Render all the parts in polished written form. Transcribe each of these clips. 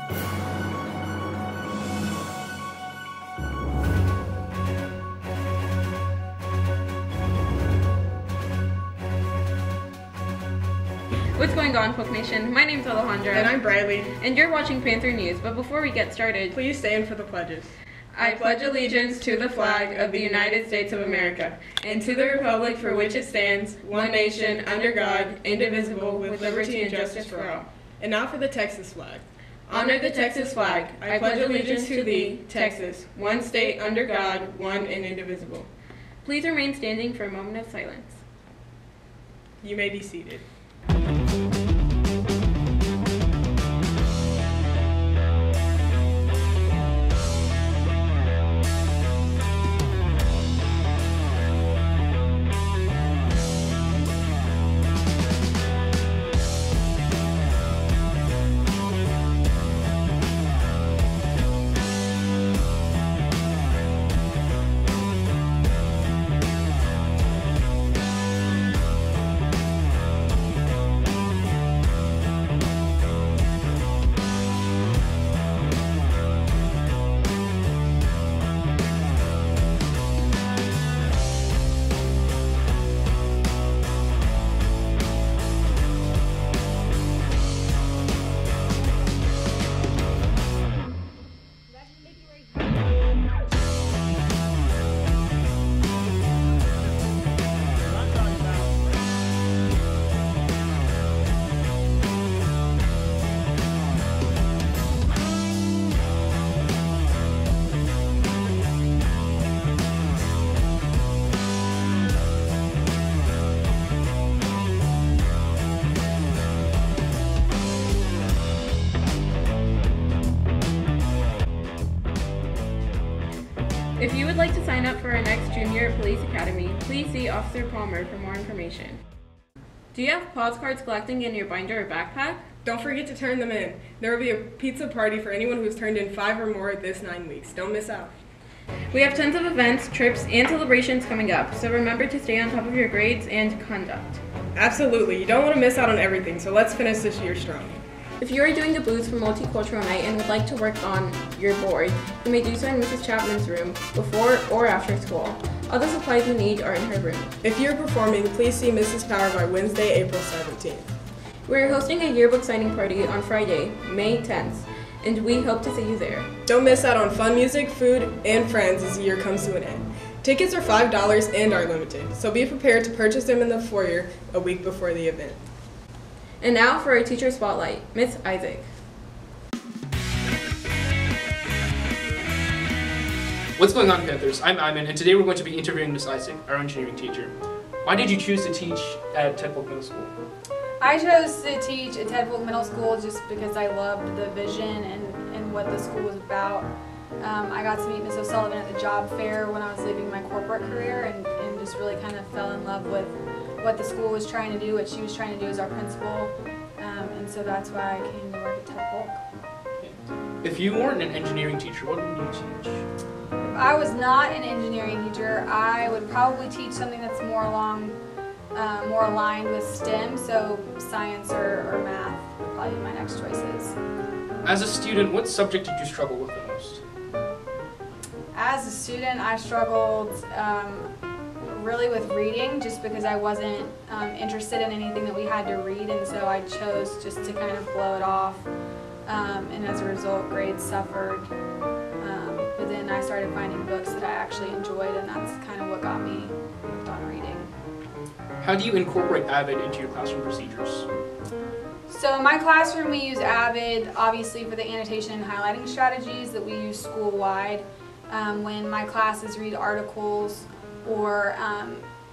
What's going on, Polk Nation? My name's Alejandra. And I'm Briley. And you're watching Panther News. But before we get started, please stand for the pledges. I pledge allegiance to the flag of the United States of America and to the republic for which it stands, one nation, under God, indivisible, with liberty and justice for all. And now for the Texas flag. Honor the Texas flag. I pledge allegiance to thee, Texas, one state under God, one and indivisible. Please remain standing for a moment of silence. You may be seated. If you would like to sign up for our next Junior Police Academy, please see Officer Palmer for more information. Do you have postcards collecting in your binder or backpack? Don't forget to turn them in. There will be a pizza party for anyone who's turned in 5 or more this 9 weeks. Don't miss out. We have tons of events, trips, and celebrations coming up, so remember to stay on top of your grades and conduct. Absolutely. You don't want to miss out on everything, so let's finish this year strong. If you are doing a booth for Multicultural Night and would like to work on your board, you may do so in Mrs. Chapman's room before or after school. All the supplies you need are in her room. If you're performing, please see Mrs. Power by Wednesday, April 17th. We are hosting a yearbook signing party on Friday, May 10th, and we hope to see you there. Don't miss out on fun music, food, and friends as the year comes to an end. Tickets are $5 and are limited, so be prepared to purchase them in the foyer a week before the event. And now for our teacher spotlight, Miss Isaac. What's going on, Panthers? I'm Iman, and today we're going to be interviewing Miss Isaac, our engineering teacher. Why did you choose to teach at Ted Polk Middle School? I chose to teach at Ted Polk Middle School just because I loved the vision and what the school was about. I got to meet Ms. O'Sullivan at the job fair when I was leaving my corporate career and just really kind of fell in love with what the school was trying to do, what she was trying to do as our principal, and so that's why I came to work at Ted Polk. If you weren't an engineering teacher, what would you teach? If I was not an engineering teacher, I would probably teach something that's more aligned with STEM, so science or math would probably be my next choices. As a student, what subject did you struggle with the most? As a student, I struggled really with reading just because I wasn't interested in anything that we had to read, and so I chose just to kind of blow it off, and as a result grades suffered, but then I started finding books that I actually enjoyed, and that's kind of what got me hooked on reading. How do you incorporate Avid into your classroom procedures? So in my classroom we use Avid obviously for the annotation and highlighting strategies that we use school-wide. When my classes read articles or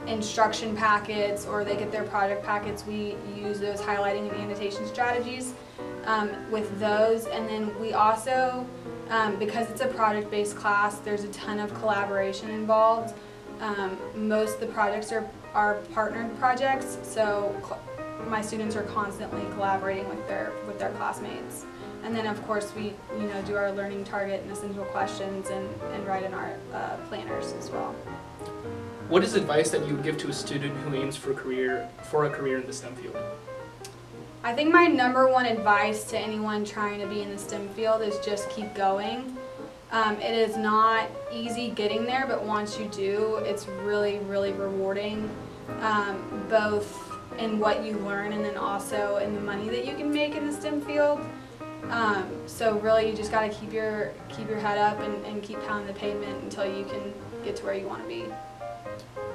instruction packets or they get their project packets, we use those highlighting and annotation strategies with those. And then we also, because it's a project-based class, there's a ton of collaboration involved. Most of the projects are partnered projects, so my students are constantly collaborating with their classmates. And then of course we do our learning target and essential questions and write in our planners as well. What is advice that you would give to a student who aims for a career in the STEM field? I think my number one advice to anyone trying to be in the STEM field is just keep going. It is not easy getting there, but once you do, it's really, really rewarding, both in what you learn and then also in the money that you can make in the STEM field. So really, you just got to keep your head up and keep pounding the pavement until you can get to where you want to be.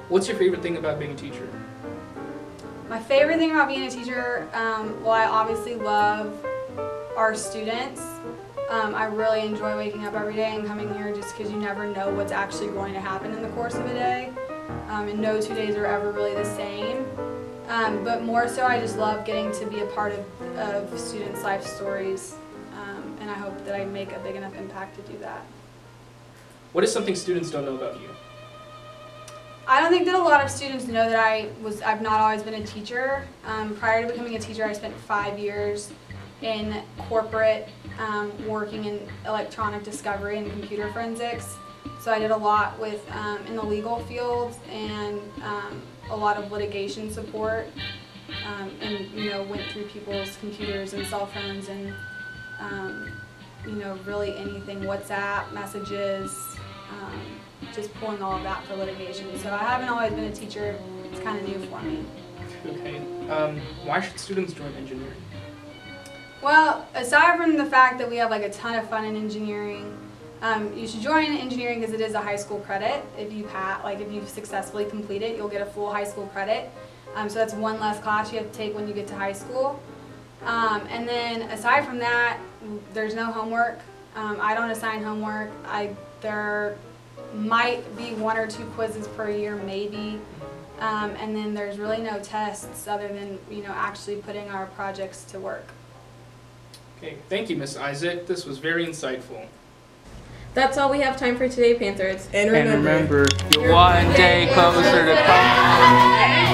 What's your favorite thing about being a teacher? My favorite thing about being a teacher, well, I obviously love our students. I really enjoy waking up every day and coming here just because you never know what's actually going to happen in the course of a day. And no 2 days are ever really the same. But more so, I just love getting to be a part of students' life stories. And I hope that I make a big enough impact to do that. What is something students don't know about you? I don't think that a lot of students know that I've not always been a teacher. Prior to becoming a teacher, I spent 5 years in corporate, working in electronic discovery and computer forensics. So I did a lot with in the legal field and a lot of litigation support, and went through people's computers and cell phones and really anything, WhatsApp messages. Just pulling all of that for litigation. So I haven't always been a teacher. It's kind of new for me. Okay. Why should students join engineering? Well, aside from the fact that we have like a ton of fun in engineering, you should join engineering because it is a high school credit. If you've successfully completed, you'll get a full high school credit. So that's one less class you have to take when you get to high school. And then aside from that, there's no homework. I don't assign homework. There might be 1 or 2 quizzes per year, maybe. And then there's really no tests other than actually putting our projects to work. Okay, thank you, Miss Isaac. This was very insightful. That's all we have time for today, Panthers. And remember, you're one day closer to coming.